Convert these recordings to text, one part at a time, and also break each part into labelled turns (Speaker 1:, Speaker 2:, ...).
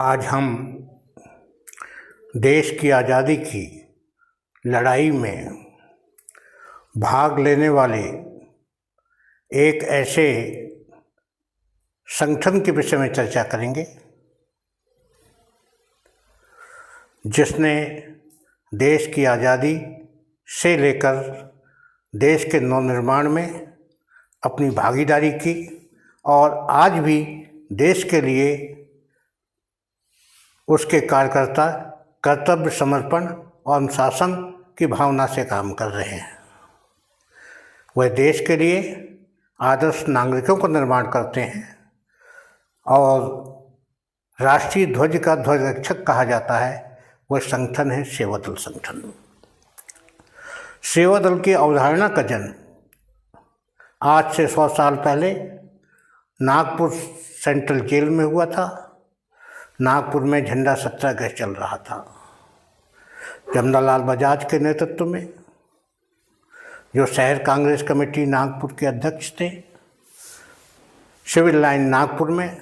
Speaker 1: आज हम देश की आज़ादी की लड़ाई में भाग लेने वाले एक ऐसे संगठन के विषय में चर्चा करेंगे जिसने देश की आज़ादी से लेकर देश के नवनिर्माण में अपनी भागीदारी की और आज भी देश के लिए उसके कार्यकर्ता कर्तव्य, समर्पण और अनुशासन की भावना से काम कर रहे हैं। वह देश के लिए आदर्श नागरिकों का निर्माण करते हैं और राष्ट्रीय ध्वज का ध्वज रक्षक कहा जाता है। वह संगठन है सेवादल संगठन। सेवादल की अवधारणा का जन्म आज से 100 साल पहले नागपुर सेंट्रल जेल में हुआ था। नागपुर में झंडा सत्याग्रह चल रहा था। जमनालाल बजाज के नेतृत्व में, जो शहर कांग्रेस कमेटी नागपुर के अध्यक्ष थे, सिविल लाइन नागपुर में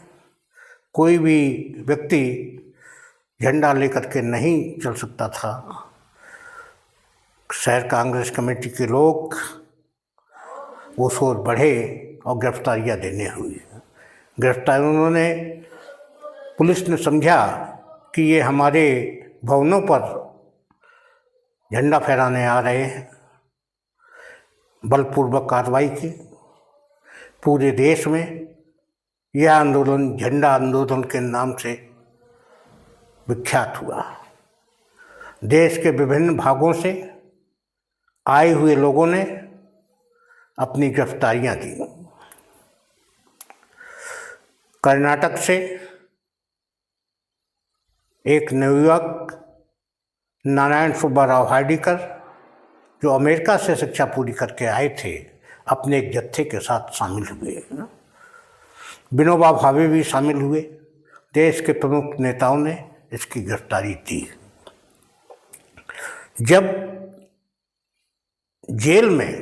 Speaker 1: कोई भी व्यक्ति झंडा लेकर के नहीं चल सकता था। शहर कांग्रेस कमेटी के लोग उस ओर बढ़े और गिरफ्तारियाँ देने हुई। गिरफ्तार उन्होंने पुलिस ने समझा कि ये हमारे भवनों पर झंडा फहराने आ रहे हैं। बलपूर्वक कार्रवाई की। पूरे देश में यह आंदोलन झंडा आंदोलन के नाम से विख्यात हुआ। देश के विभिन्न भागों से आए हुए लोगों ने अपनी गिरफ्तारियां दी। कर्नाटक से एक नवयुवक नारायण सुब्बा राव हार्डीकर, जो अमेरिका से शिक्षा पूरी करके आए थे, अपने एक जत्थे के साथ शामिल हुए। विनोबा भावे भी शामिल हुए। देश के प्रमुख नेताओं ने इसकी गिरफ्तारी दी। जब जेल में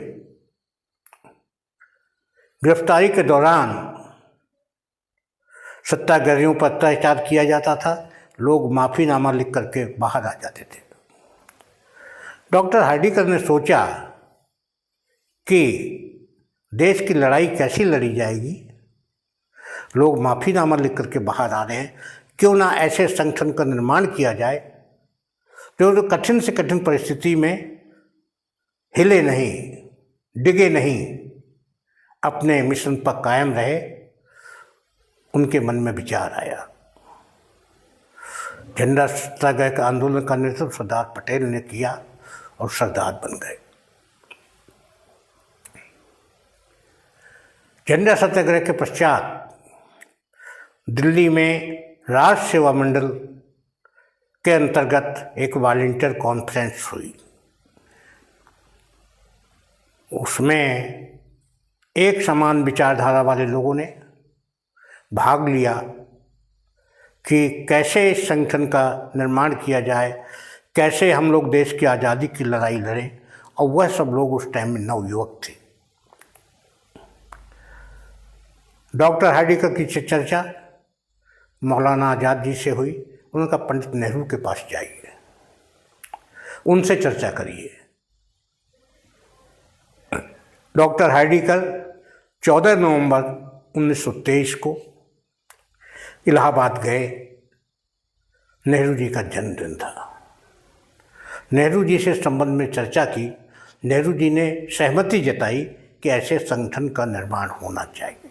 Speaker 1: गिरफ्तारी के दौरान सत्याग्रहियों पर अत्याचार किया जाता था, लोग माफ़ीनामा लिख करके बाहर आ जाते थे। डॉक्टर हार्डीकर ने सोचा कि देश की लड़ाई कैसी लड़ी जाएगी। लोग माफ़ीनामा लिख करके बाहर आ रहे हैं, क्यों ना ऐसे संगठन का निर्माण किया जाए जो कठिन से कठिन परिस्थिति में हिले नहीं, डिगे नहीं, अपने मिशन पर कायम रहे। उनके मन में विचार आया। झंडा सत्याग्रह का आंदोलन का नेतृत्व सरदार पटेल ने किया और सरदार बन गए। झंडा सत्याग्रह के पश्चात दिल्ली में राष्ट्र सेवा मंडल के अंतर्गत एक वॉलंटियर कॉन्फ्रेंस हुई। उसमें एक समान विचारधारा वाले लोगों ने भाग लिया कि कैसे इस संगठन का निर्माण किया जाए, कैसे हम लोग देश की आज़ादी की लड़ाई लड़ें। और वह सब लोग उस टाइम में नवयुवक थे। डॉक्टर हार्डीकर की चर्चा मौलाना आज़ाद जी से हुई। उन्होंने कहा, पंडित नेहरू के पास जाइए, उनसे चर्चा करिए। डॉक्टर हार्डीकर 14 नवंबर 1923 को इलाहाबाद गए। नेहरू जी का जन्मदिन था। नेहरू जी से संबंध में चर्चा की। नेहरू जी ने सहमति जताई कि ऐसे संगठन का निर्माण होना चाहिए।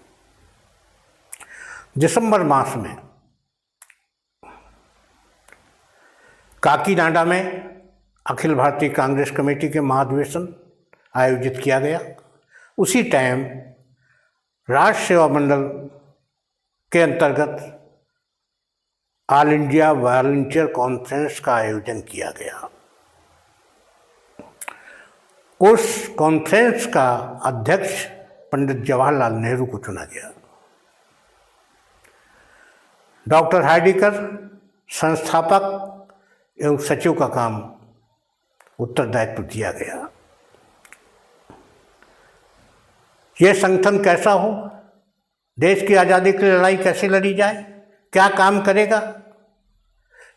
Speaker 1: दिसंबर मास में काकीनाडा में अखिल भारतीय कांग्रेस कमेटी के महाधिवेशन आयोजित किया गया। उसी टाइम राष्ट्र सेवा मंडल के अंतर्गत ऑल इंडिया वॉलंटियर कॉन्फ्रेंस का आयोजन किया गया। उस कॉन्फ्रेंस का अध्यक्ष पंडित जवाहरलाल नेहरू को चुना गया। डॉक्टर हार्डीकर संस्थापक एवं सचिव का काम उत्तरदायित्व दिया गया। यह संगठन कैसा हो, देश की आज़ादी की लड़ाई कैसे लड़ी जाए, क्या काम करेगा,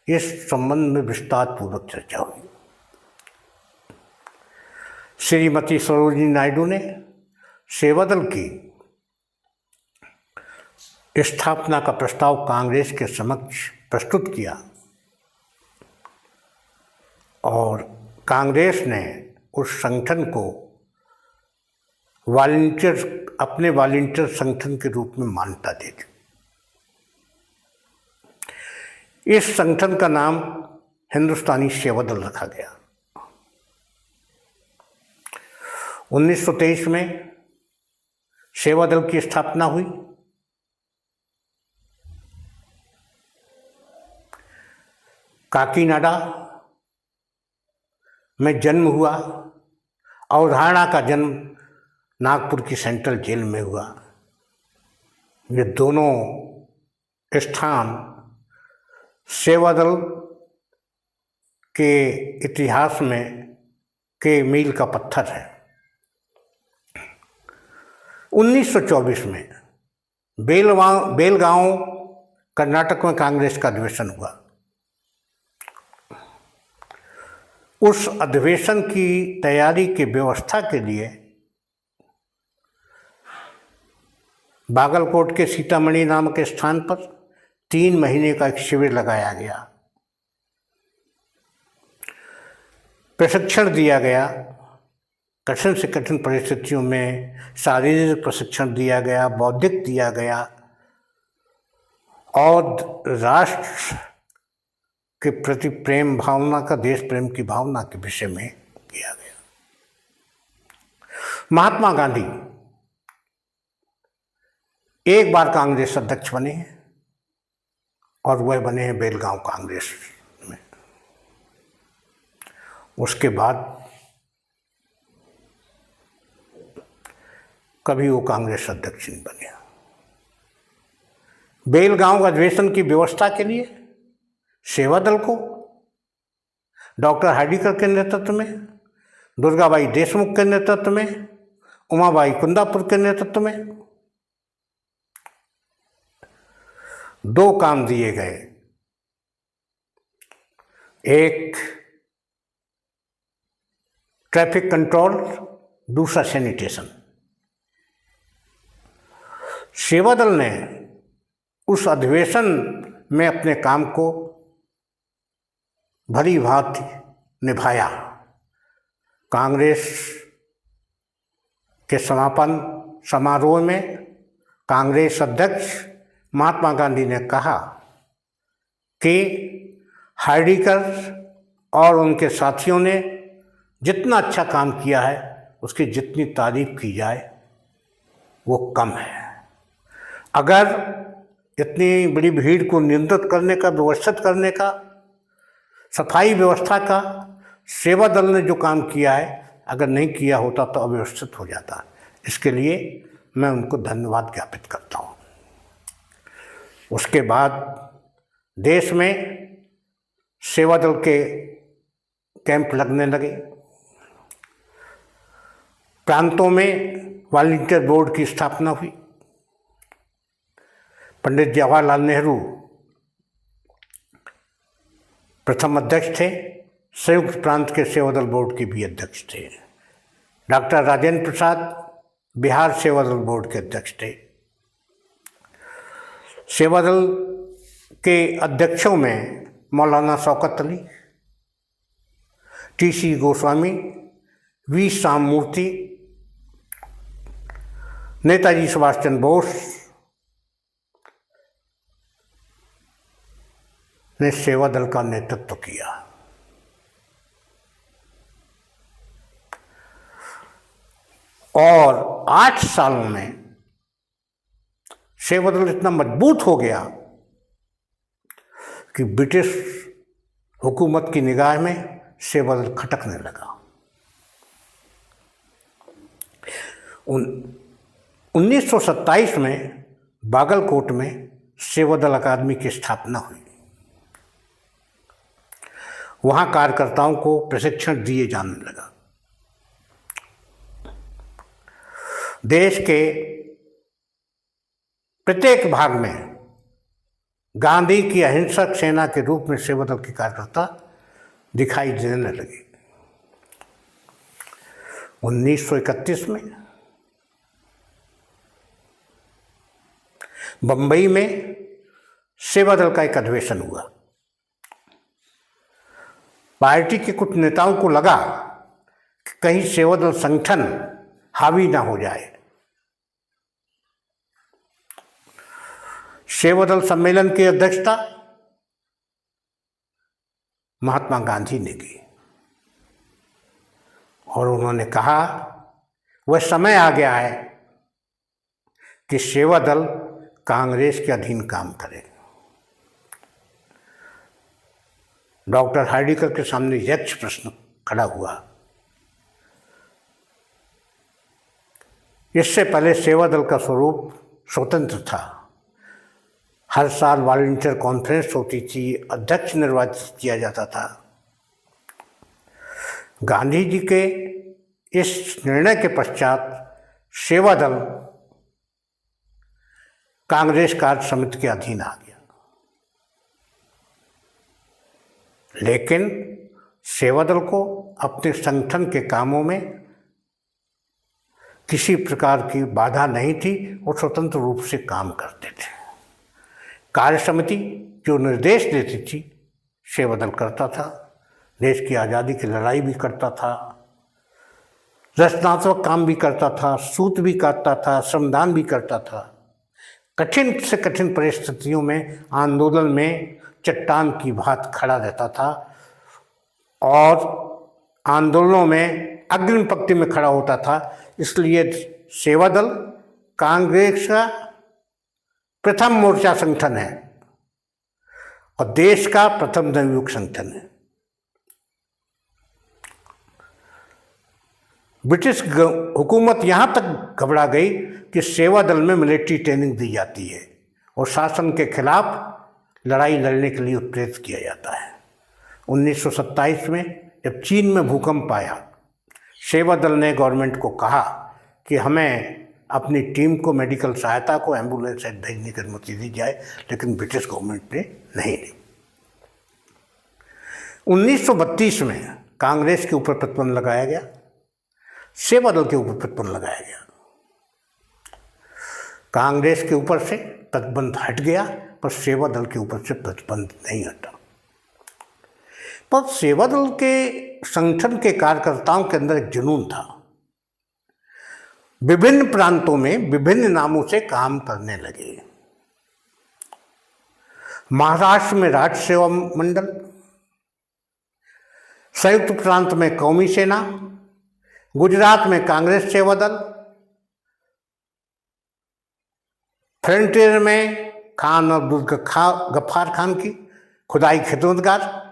Speaker 1: इस संबंध में विस्तार पूर्वक चर्चा हुई। श्रीमती सरोजिनी नायडू ने सेवादल की स्थापना का प्रस्ताव कांग्रेस के समक्ष प्रस्तुत किया और कांग्रेस ने उस संगठन को अपने वॉलंटियर संगठन के रूप में मान्यता दे दी। इस संगठन का नाम हिंदुस्तानी सेवादल रखा गया। 1923 में सेवादल की स्थापना हुई। काकीनाडा में जन्म हुआ। अवधारणा का जन्म नागपुर की सेंट्रल जेल में हुआ। ये दोनों स्थान सेवादल के इतिहास में के मील का पत्थर है। 1924 में बेलगांव कर्नाटक में कांग्रेस का अधिवेशन हुआ। उस अधिवेशन की तैयारी की व्यवस्था के लिए बागलकोट के सीतामढ़ी नामक स्थान पर 3 महीने का एक शिविर लगाया गया। प्रशिक्षण दिया गया। कठिन से कठिन परिस्थितियों में शारीरिक प्रशिक्षण दिया गया, बौद्धिक दिया गया और राष्ट्र के प्रति प्रेम भावना का, देश प्रेम की भावना के विषय में किया गया। महात्मा गांधी एक बार कांग्रेस अध्यक्ष बने और वह बने हैं बेलगांव कांग्रेस में। उसके बाद कभी वो कांग्रेस अध्यक्ष नहीं बने। बेलगांव अधिवेशन की व्यवस्था के लिए सेवादल को डॉक्टर हार्डीकर के नेतृत्व में, दुर्गाबाई देशमुख के नेतृत्व में, उमाबाई कुंदापुर के नेतृत्व में 2 काम दिए गए। एक ट्रैफिक कंट्रोल, दूसरा सैनिटेशन। सेवादल ने उस अधिवेशन में अपने काम को भली भांति निभाया। कांग्रेस के समापन समारोह में कांग्रेस अध्यक्ष महात्मा गांधी ने कहा कि हार्डीकर और उनके साथियों ने जितना अच्छा काम किया है, उसकी जितनी तारीफ की जाए वो कम है। अगर इतनी बड़ी भीड़ को नियंत्रित करने का, व्यवस्थित करने का, सफाई व्यवस्था का सेवादल ने जो काम किया है, अगर नहीं किया होता तो अव्यवस्थित हो जाता। इसके लिए मैं उनको धन्यवाद ज्ञापित करता हूँ। उसके बाद देश में सेवादल के कैंप लगने लगे। प्रांतों में वॉलंटियर बोर्ड की स्थापना हुई। पंडित जवाहरलाल नेहरू प्रथम अध्यक्ष थे। संयुक्त प्रांत के सेवादल बोर्ड के भी अध्यक्ष थे। डॉक्टर राजेंद्र प्रसाद बिहार सेवादल बोर्ड के अध्यक्ष थे। सेवादल के अध्यक्षों में मौलाना शौकत अली, टी.सी. गोस्वामी, वी. श्याममूर्ति, नेताजी सुभाष चंद्र बोस ने सेवादल का नेतृत्व किया। और 8 सालों में सेवादल इतना मजबूत हो गया कि ब्रिटिश हुकूमत की निगाह में सेवादल खटकने लगा। 1927 में बागलकोट में सेवादल अकादमी की स्थापना हुई। वहाँ कार्यकर्ताओं को प्रशिक्षण दिए जाने लगा। देश के प्रत्येक भाग में गांधी की अहिंसक सेना के रूप में सेवा दल के कार्यकर्ता दिखाई देने लगे। 1931 में बंबई में सेवा दल का एक अधिवेशन हुआ। पार्टी के कुछ नेताओं को लगा कि कहीं सेवा दल संगठन हावी ना हो जाए। सेवा दल सम्मेलन की अध्यक्षता महात्मा गांधी ने की और उन्होंने कहा वह समय आ गया है कि सेवा दल कांग्रेस के अधीन काम करे। डॉक्टर हार्डिकर के सामने यक्ष प्रश्न खड़ा हुआ। इससे पहले सेवा दल का स्वरूप स्वतंत्र था। हर साल वॉलंटियर कॉन्फ्रेंस होती थी, अध्यक्ष निर्वाचित किया जाता था। गांधी जी के इस निर्णय के पश्चात सेवा दल कांग्रेस कार्य समिति के अधीन आ गया, लेकिन सेवा दल को अपने संगठन के कामों में किसी प्रकार की बाधा नहीं थी और स्वतंत्र रूप से काम करते थे। कार्य समिति जो निर्देश देती थी सेवा दल करता था। देश की आज़ादी की लड़ाई भी करता था, रचनात्मक काम भी करता था, सूत भी काटता था, श्रमदान भी करता था। कठिन से कठिन परिस्थितियों में आंदोलन में चट्टान की भांति खड़ा रहता था और आंदोलनों में अग्रिम पंक्ति में खड़ा होता था। इसलिए सेवा दल कांग्रेस का प्रथम मोर्चा संगठन है और देश का प्रथम नवयुग संगठन है। ब्रिटिश हुकूमत यहाँ तक घबरा गई कि सेवा दल में मिलिट्री ट्रेनिंग दी जाती है और शासन के खिलाफ लड़ाई लड़ने के लिए उत्प्रेरित किया जाता है। 1927 में जब चीन में भूकंप आया, सेवा दल ने गवर्नमेंट को कहा कि हमें अपनी टीम को मेडिकल सहायता को एम्बुलेंस से भेजने की अनुमति दी जाए, लेकिन ब्रिटिश गवर्नमेंट ने नहीं दी। 1932 में कांग्रेस के ऊपर प्रतिबंध लगाया गया, सेवा दल के ऊपर प्रतिबंध लगाया गया। कांग्रेस के ऊपर से प्रतिबंध हट गया पर सेवा दल के ऊपर से प्रतिबंध नहीं हटा। पर सेवा दल के संगठन के कार्यकर्ताओं के अंदर एक जुनून था। विभिन्न प्रांतों में विभिन्न नामों से काम करने लगे। महाराष्ट्र में राष्ट्र सेवा मंडल, संयुक्त प्रांत में कौमी सेना, गुजरात में कांग्रेस सेवा दल, फ्रंटियर में खान अब्दुल गफ्फार खान की खुदाई खिदमतगार।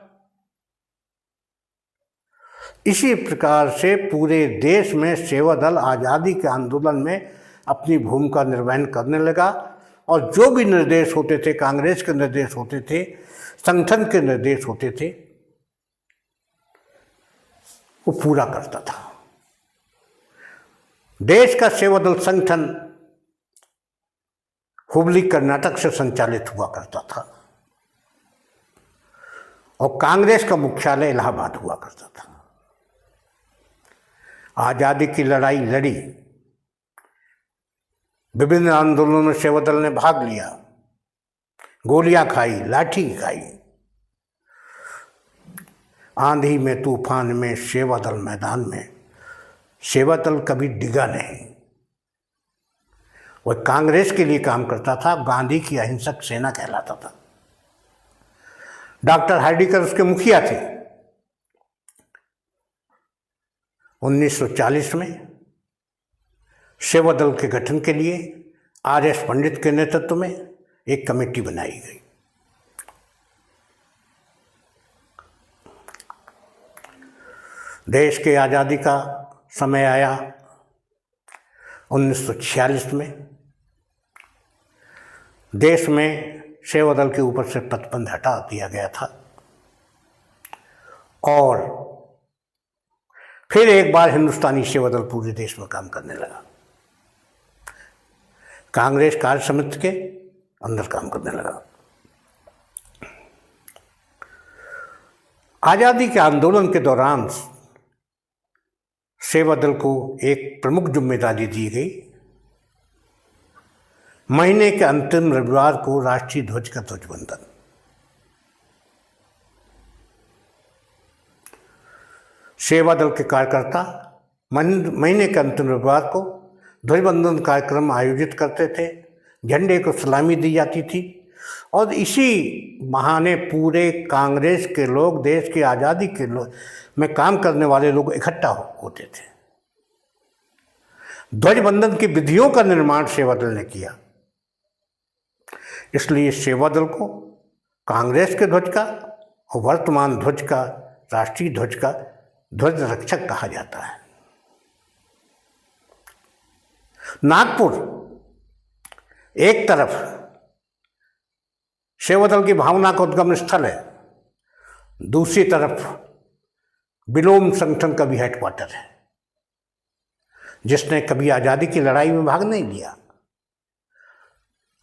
Speaker 1: इसी प्रकार से पूरे देश में सेवा दल आज़ादी के आंदोलन में अपनी भूमिका निर्वहन करने लगा और जो भी निर्देश होते थे, कांग्रेस के निर्देश होते थे, संगठन के निर्देश होते थे, वो पूरा करता था। देश का सेवा दल संगठन हुबली कर्नाटक से संचालित हुआ करता था और कांग्रेस का मुख्यालय इलाहाबाद हुआ करता था। आज़ादी की लड़ाई लड़ी, विभिन्न आंदोलनों में सेवा दल ने भाग लिया, गोलियां खाई, लाठी खाई। आंधी में, तूफान में सेवा दल मैदान में, सेवा दल कभी डिगा नहीं। वह कांग्रेस के लिए काम करता था, गांधी की अहिंसक सेना कहलाता था। डॉक्टर हार्डिकर उसके मुखिया थे। 1940 में सेवा दल के गठन के लिए आर.एस. पंडित के नेतृत्व में एक कमेटी बनाई गई। देश के आज़ादी का समय आया 1946 में। देश में सेवा दल के ऊपर से प्रतिबंध हटा दिया गया था और फिर एक बार हिंदुस्तानी सेवा दल पूरे देश में काम करने लगा। कांग्रेस कार्य समिति के अंदर काम करने लगा। आज़ादी के आंदोलन के दौरान सेवा दल को एक प्रमुख जिम्मेदारी दी गई। महीने के अंतिम रविवार को राष्ट्रीय ध्वज का ध्वजवंदन। सेवा दल के कार्यकर्ता महीने के अंतिम रविवार को ध्वजवंदन कार्यक्रम आयोजित करते थे। झंडे को सलामी दी जाती थी और इसी बहाने पूरे कांग्रेस के लोग, देश की आज़ादी के लोग में काम करने वाले लोग इकट्ठा होते थे। ध्वजवंदन की विधियों का निर्माण सेवा दल ने किया। इसलिए सेवा दल को कांग्रेस के ध्वज का और वर्तमान ध्वज का, राष्ट्रीय ध्वज का ध्वज रक्षक कहा जाता है। नागपुर एक तरफ सेवा दल की भावना का उद्गम स्थल है, दूसरी तरफ विलोम संगठन का भी हेडक्वार्टर है, जिसने कभी आज़ादी की लड़ाई में भाग नहीं लिया।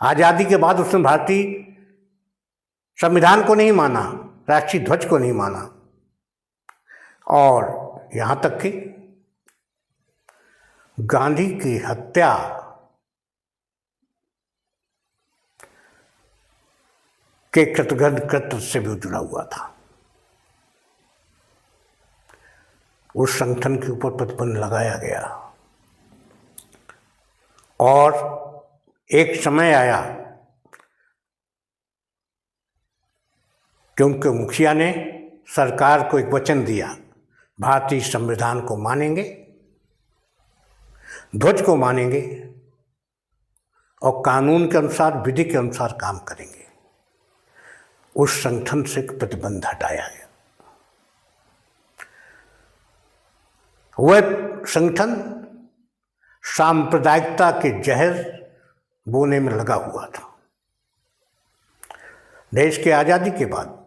Speaker 1: आज़ादी के बाद उसने भारतीय संविधान को नहीं माना, राष्ट्रीय ध्वज को नहीं माना और यहाँ तक कि गांधी की हत्या के कृतघ्न से भी जुड़ा हुआ था। उस संगठन के ऊपर प्रतिबंध लगाया गया और एक समय आया कि उनके मुखिया ने सरकार को एक वचन दिया, भारतीय संविधान को मानेंगे, ध्वज को मानेंगे और कानून के अनुसार, विधि के अनुसार काम करेंगे। उस संगठन से प्रतिबंध हटाया गया। वह संगठन सांप्रदायिकता के जहर बोने में लगा हुआ था। देश की आज़ादी के बाद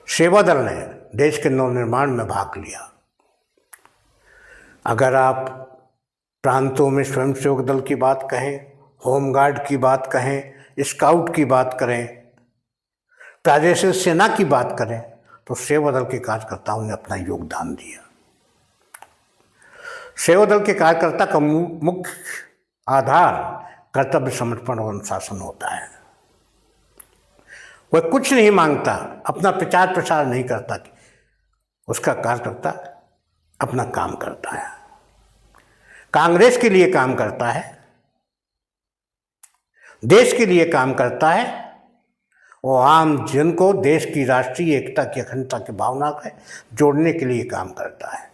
Speaker 1: सेवा दल ने देश के नवनिर्माण में भाग लिया। अगर आप प्रांतों में स्वयंसेवक दल की बात कहें, होमगार्ड की बात कहें, स्काउट की बात करें, प्रादेशिक सेना की बात करें, तो सेवा दल के कार्यकर्ताओं ने अपना योगदान दिया। सेवा दल के कार्यकर्ता का मुख्य आधार कर्तव्य समर्पण और अनुशासन होता है। वह कुछ नहीं मांगता, अपना प्रचार प्रसार नहीं करता, उसका कार्यकर्ता अपना काम करता है, कांग्रेस के लिए काम करता है, देश के लिए काम करता है और आम जन को देश की राष्ट्रीय एकता की, अखंडता की भावना को जोड़ने के लिए काम करता है।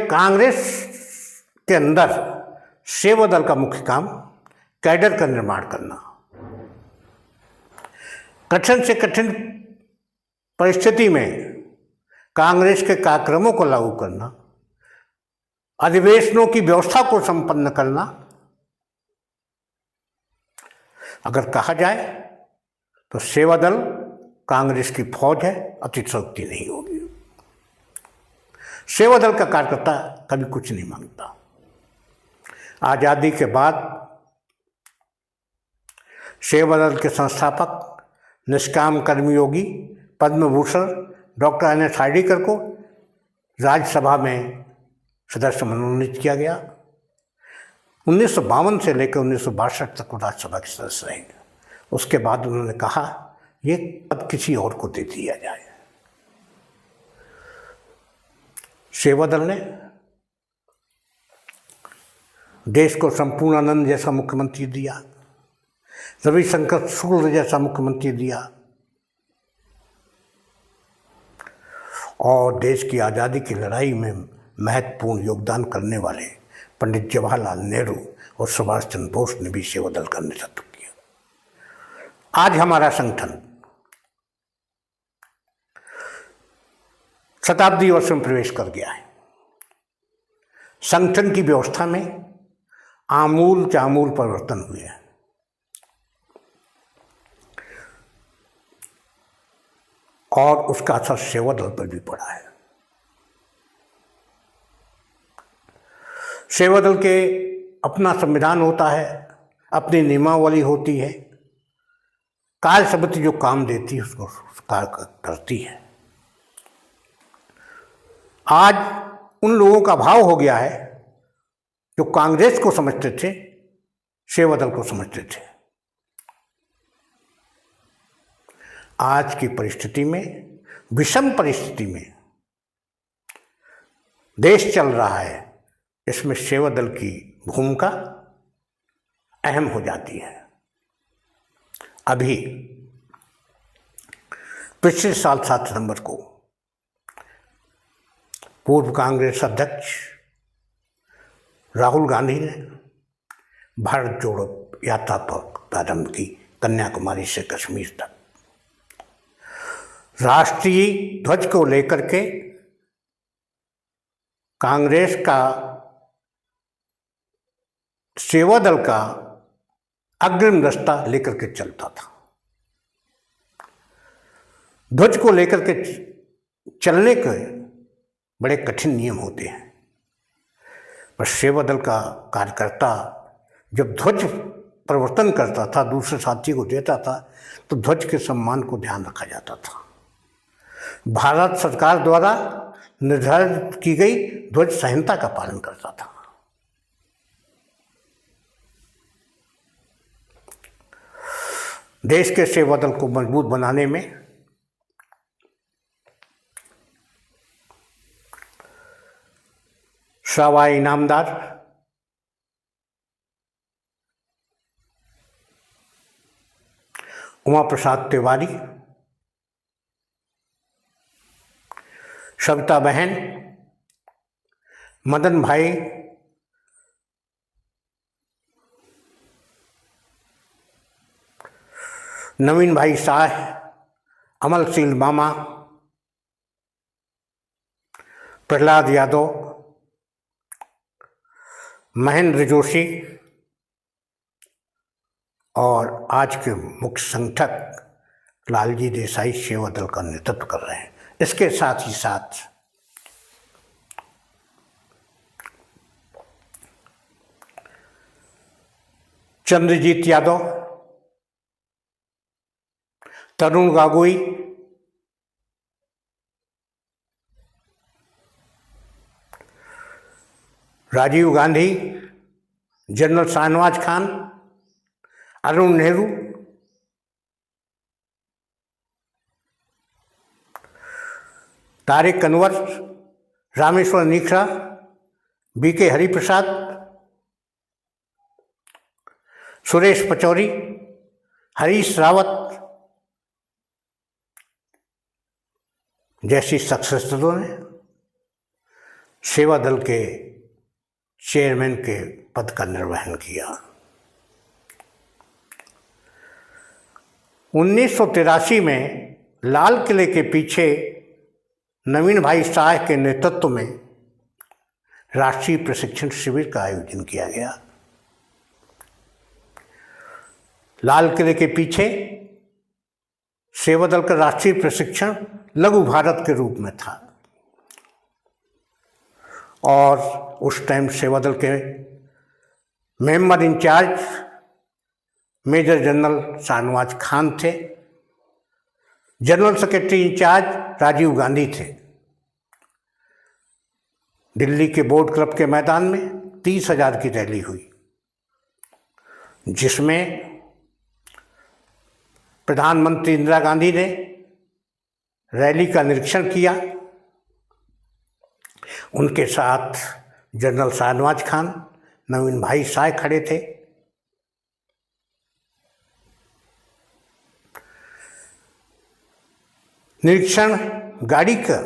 Speaker 1: कांग्रेस के अंदर सेवा दल का मुख्य काम कैडर का निर्माण करना, कठिन से कठिन परिस्थिति में कांग्रेस के कार्यक्रमों को लागू करना, अधिवेशनों की व्यवस्था को संपन्न करना। अगर कहा जाए तो सेवा दल कांग्रेस की फौज है, अतिशयोक्ति नहीं होगी। सेवा दल का कार्यकर्ता कभी कुछ नहीं मांगता। आज़ादी के बाद सेवा दल के संस्थापक निष्काम कर्मयोगी पद्म भूषण डॉक्टर एन.एस. हार्डीकर को राज्यसभा में सदस्य मनोनीत किया गया। 1952 से लेकर 1962 तक वो राज्यसभा के सदस्य रहे। उसके बाद उन्होंने कहा ये पद किसी और को दे दिया जाए। सेवा दल ने देश को संपूर्णानंद जैसा मुख्यमंत्री दिया, रविशंकर शुक्ल जैसा मुख्यमंत्री दिया और देश की आज़ादी की लड़ाई में महत्वपूर्ण योगदान करने वाले पंडित जवाहरलाल नेहरू और सुभाष चंद्र बोस ने भी सेवा दल का नेतृत्व किया। आज हमारा संगठन शताब्दी वर्ष में प्रवेश कर गया है। संगठन की व्यवस्था में आमूल चामूल परिवर्तन हुए हैं। और उसका असर सेवा दल पर भी पड़ा है। सेवा दल के अपना संविधान होता है, अपनी नियमावली होती है, कार्य समिति जो काम देती है उसको कार्य करती है। आज उन लोगों का भाव हो गया है जो कांग्रेस को समझते थे, सेवा दल को समझते थे। आज की परिस्थिति में, विषम परिस्थिति में देश चल रहा है, इसमें सेवा दल की भूमिका अहम हो जाती है। अभी पिछले साल 7 सितंबर को पूर्व कांग्रेस अध्यक्ष राहुल गांधी ने भारत जोड़ो यात्रा पर प्रारंभ की, कन्याकुमारी से कश्मीर तक। राष्ट्रीय ध्वज को लेकर के कांग्रेस का, सेवा दल का अग्रिम दस्ता लेकर के चलता था। ध्वज को लेकर के चलने के बड़े कठिन नियम होते हैं, पर सेवा दल का कार्यकर्ता जब ध्वज परिवर्तन करता था, दूसरे साथी को देता था, तो ध्वज के सम्मान को ध्यान रखा जाता था। भारत सरकार द्वारा निर्धारित की गई ध्वज संहिता का पालन करता था। देश के सेवा दल को मजबूत बनाने में सवाई इनामदार उमा प्रसाद तिवारी, सविता बहन, मदन भाई, नवीन भाई शाह, अमलशील मामा, प्रहलाद यादव, महेंद्र जोशी और आज के मुख्य संगठक लालजी देसाई सेवा दल का नेतृत्व कर रहे हैं। इसके साथ ही साथ चंद्रजीत यादव, तरुण गागोई, राजीव गांधी, जनरल शाहनवाज खान, अरुण नेहरू, तारिक अनवर, रामेश्वर नीखरा, बीके हरिप्रसाद, सुरेश पचौरी, हरीश रावत जैसी शख्सियतों ने सेवा दल के चेयरमैन के पद का निर्वहन किया। 1983 में लाल किले के पीछे नवीन भाई शाह के नेतृत्व में राष्ट्रीय प्रशिक्षण शिविर का आयोजन किया गया। लाल किले के पीछे सेवा दल का राष्ट्रीय प्रशिक्षण लघु भारत के रूप में था और उस टाइम सेवा दल के member in-charge major general Shahnawaz Khan थे, general secretary in-charge Rajiv Gandhi थे। दिल्ली के बोर्ड क्लब के मैदान में 30,000 की रैली हुई, जिसमें प्रधानमंत्री इंदिरा गांधी ने रैली का निरीक्षण किया। उनके साथ जनरल शाहनवाज खान, नवीन भाई शाह खड़े थे। निरीक्षण गाड़ी का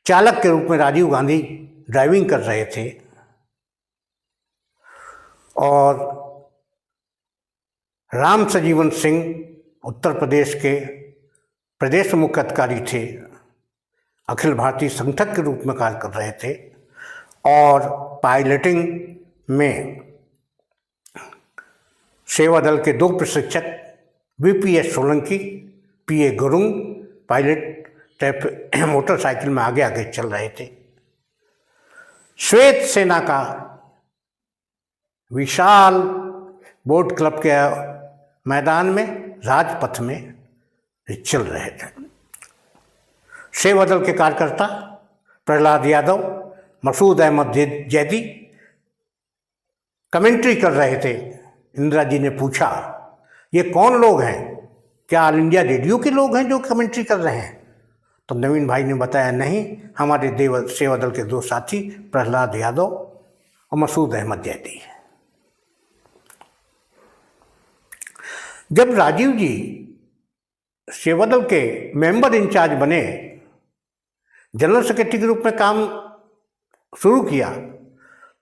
Speaker 1: चालक के रूप में राजीव गांधी ड्राइविंग कर रहे थे और राम सजीवन सिंह उत्तर प्रदेश के प्रदेश मुख्य अधिकारी थे, अखिल भारतीय संगठक के रूप में कार्य कर रहे थे और पायलटिंग में सेवा दल के 2 प्रशिक्षक VPS Solanki, PA Gurung pilot motorcycle में आगे आगे चल रहे थे। श्वेत सेना का विशाल बोट क्लब के मैदान में, राजपथ में चल रहे थे। सेवादल के कार्यकर्ता प्रहलाद यादव, मसूद अहमद जैदी कमेंट्री कर रहे थे। इंदिरा जी ने पूछा, ये कौन लोग हैं? क्या ऑल इंडिया रेडियो के लोग हैं जो कमेंट्री कर रहे हैं? तो नवीन भाई ने बताया, नहीं, हमारे सेवादल के दो साथी प्रहलाद यादव और मसूद अहमद जैदी हैं। जब राजीव जी सेवादल के मेंबर इंचार्ज बने, जनरल सेक्रेटरी के रूप में काम शुरू किया,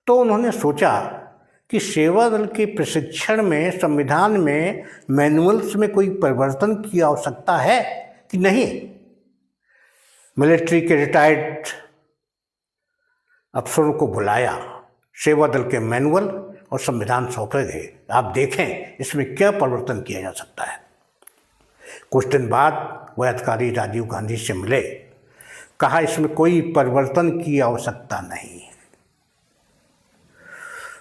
Speaker 1: तो उन्होंने सोचा कि सेवादल के प्रशिक्षण में, संविधान में, मैनुअल्स में कोई परिवर्तन की आवश्यकता है कि नहीं। मिलिट्री के रिटायर्ड अफसरों को बुलाया, सेवादल के मैनुअल और संविधान सौंपे गए, आप देखें इसमें क्या परिवर्तन किया जा सकता है। कुछ दिन बाद वह अधिकारी राजीव गांधी से मिले, कहा इसमें कोई परिवर्तन की आवश्यकता नहीं है।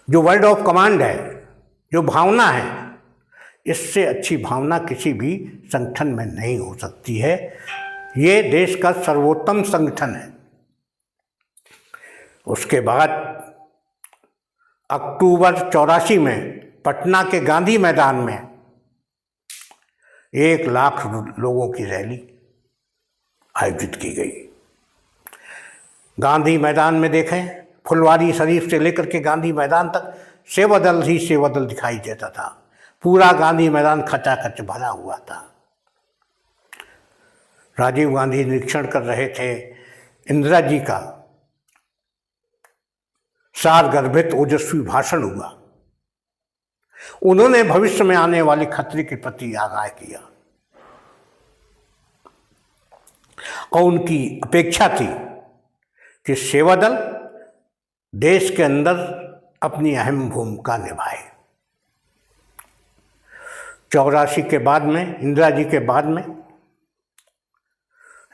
Speaker 1: जो वर्ड ऑफ कमांड है, जो भावना है, इससे अच्छी भावना किसी भी संगठन में नहीं हो सकती है। ये देश का सर्वोत्तम संगठन है। उसके बाद अक्टूबर 84 में पटना के गांधी मैदान में 1 लाख लोगों की रैली आयोजित की गई। गांधी मैदान में देखें, फुलवारी शरीफ से लेकर के गांधी मैदान तक सेवादल ही सेवादल दिखाई देता था। पूरा गांधी मैदान खचाखच भरा हुआ था। राजीव गांधी निरीक्षण कर रहे थे। इंदिरा जी का सारगर्भित ओजस्वी भाषण हुआ। उन्होंने भविष्य में आने वाले खतरे के प्रति आगाह किया और उनकी अपेक्षा थी कि सेवादल देश के अंदर अपनी अहम भूमिका निभाए। 84 के बाद में, इंदिरा जी के बाद में,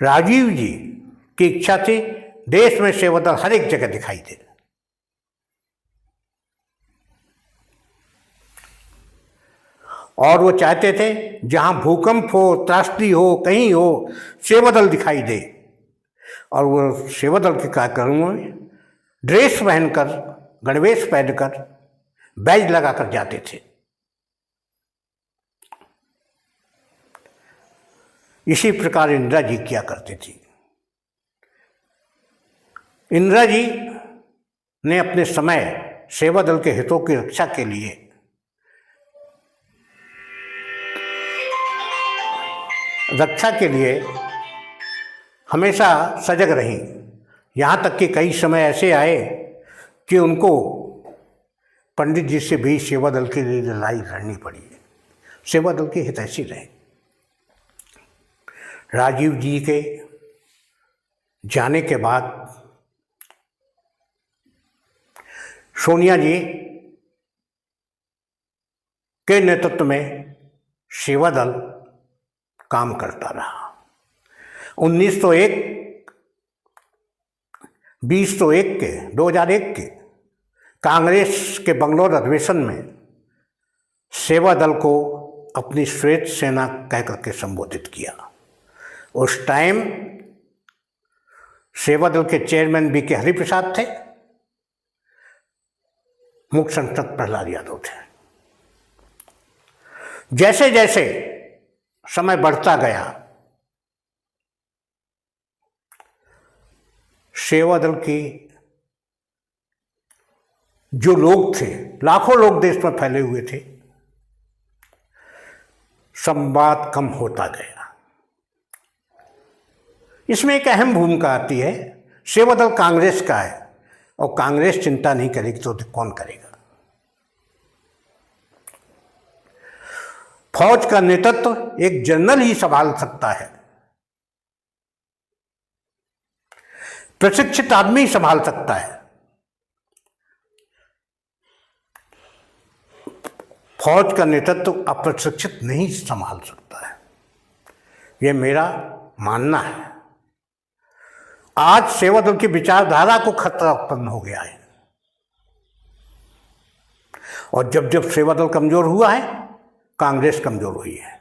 Speaker 1: राजीव जी की इच्छा थी देश में सेवादल हर एक जगह दिखाई दे। और वो चाहते थे जहां भूकंप हो, त्रासदी हो, कहीं हो, सेवादल दिखाई दे। और वो सेवादल के कार्यक्रमों में ड्रेस पहनकर, गणवेश पहनकर, बैज लगाकर जाते थे। इसी प्रकार इंदिरा जी किया करती थी। इंदिरा जी ने अपने समय सेवादल के हितों की रक्षा के लिए हमेशा सजग रहीं। यहाँ तक कि कई समय ऐसे आए कि उनको पंडित जी से भी सेवादल के लिए लड़ाई लड़नी पड़ी। सेवादल के हितैषी रहे। राजीव जी के जाने के बाद सोनिया जी के नेतृत्व में सेवादल काम करता रहा। 1901, 2001 के 2001 के कांग्रेस के बंगलौर अधिवेशन में सेवादल को अपनी श्वेत सेना कहकर के संबोधित किया। उस टाइम सेवादल के चेयरमैन बी के हरिप्रसाद थे, मुख्य संगठक प्रहलाद यादव थे। जैसे जैसे समय बढ़ता गया, सेवादल की जो लोग थे, लाखों लोग देश में फैले हुए थे, संवाद कम होता गया। इसमें एक अहम भूमिका आती है। सेवादल कांग्रेस का है और कांग्रेस चिंता नहीं करेगी तो कौन करेगा। फौज का नेतृत्व एक जनरल ही संभाल सकता है, प्रशिक्षित आदमी संभाल सकता है। फौज का नेतृत्व अप्रशिक्षित नहीं संभाल सकता है। यह मेरा मानना है। आज सेवादल की विचारधारा को खतरा उत्पन्न हो गया है और जब जब सेवा दल कमज़ोर हुआ है, कांग्रेस कमज़ोर हुई है।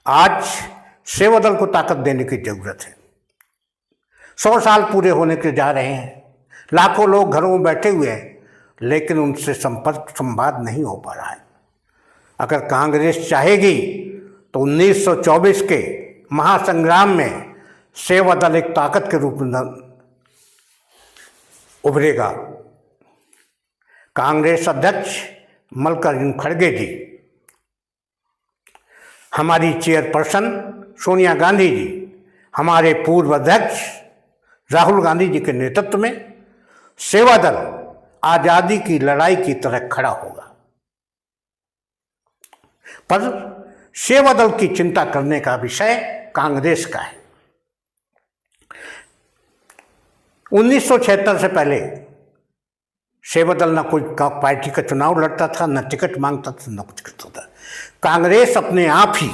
Speaker 1: आज सेवा दल को ताकत देने की ज़रूरत है। 100 साल पूरे होने के जा रहे हैं, लाखों लोग घरों में बैठे हुए हैं, लेकिन उनसे संपर्क संवाद नहीं हो पा रहा है। अगर कांग्रेस चाहेगी तो 1924 के महासंग्राम में सेवा दल एक ताकत के रूप में उभरेगा। कांग्रेस अध्यक्ष मल्लिकार्जुन खड़गे जी, हमारी चेयरपर्सन सोनिया गांधी जी, हमारे पूर्व अध्यक्ष राहुल गांधी जी के नेतृत्व में सेवा दल आज़ादी की लड़ाई की तरह खड़ा होगा। पर सेवा दल की चिंता करने का विषय कांग्रेस का है। 1976 से पहले सेवा दल ना कोई पार्टी का चुनाव लड़ता था, न टिकट मांगता था, न कुछ करता था। कांग्रेस अपने आप ही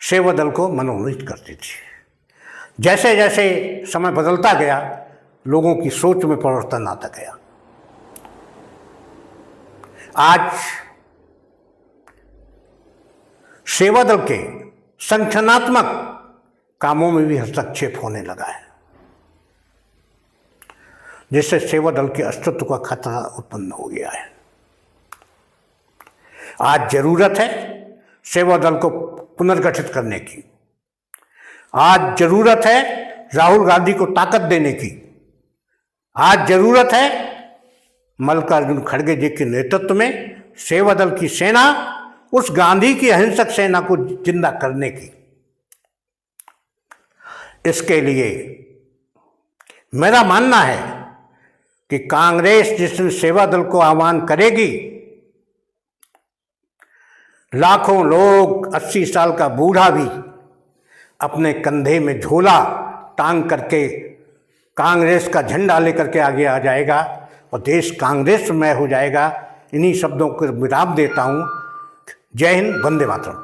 Speaker 1: सेवा दल को मनोनीत करती थी। जैसे जैसे समय बदलता गया, लोगों की सोच में परिवर्तन आता गया। आज सेवा दल के संगठनात्मक कामों में भी हस्तक्षेप होने लगा है, जिससे सेवा दल के अस्तित्व का खतरा उत्पन्न हो गया है। आज जरूरत है सेवा दल को पुनर्गठित करने की। आज जरूरत है राहुल गांधी को ताकत देने की। आज जरूरत है मल्लिकार्जुन खड़गे जी के नेतृत्व में सेवा दल की सेना, उस गांधी की अहिंसक सेना को जिंदा करने की। इसके लिए मेरा मानना है कि कांग्रेस जिसमें सेवा दल को आह्वान करेगी, लाखों लोग, 80 साल का बूढ़ा भी अपने कंधे में झोला टांग करके कांग्रेस का झंडा लेकर के आगे आ जाएगा और देश कांग्रेसमय हो जाएगा। इन्हीं शब्दों को विराम देता हूँ। जय हिंद, वंदे मातरम।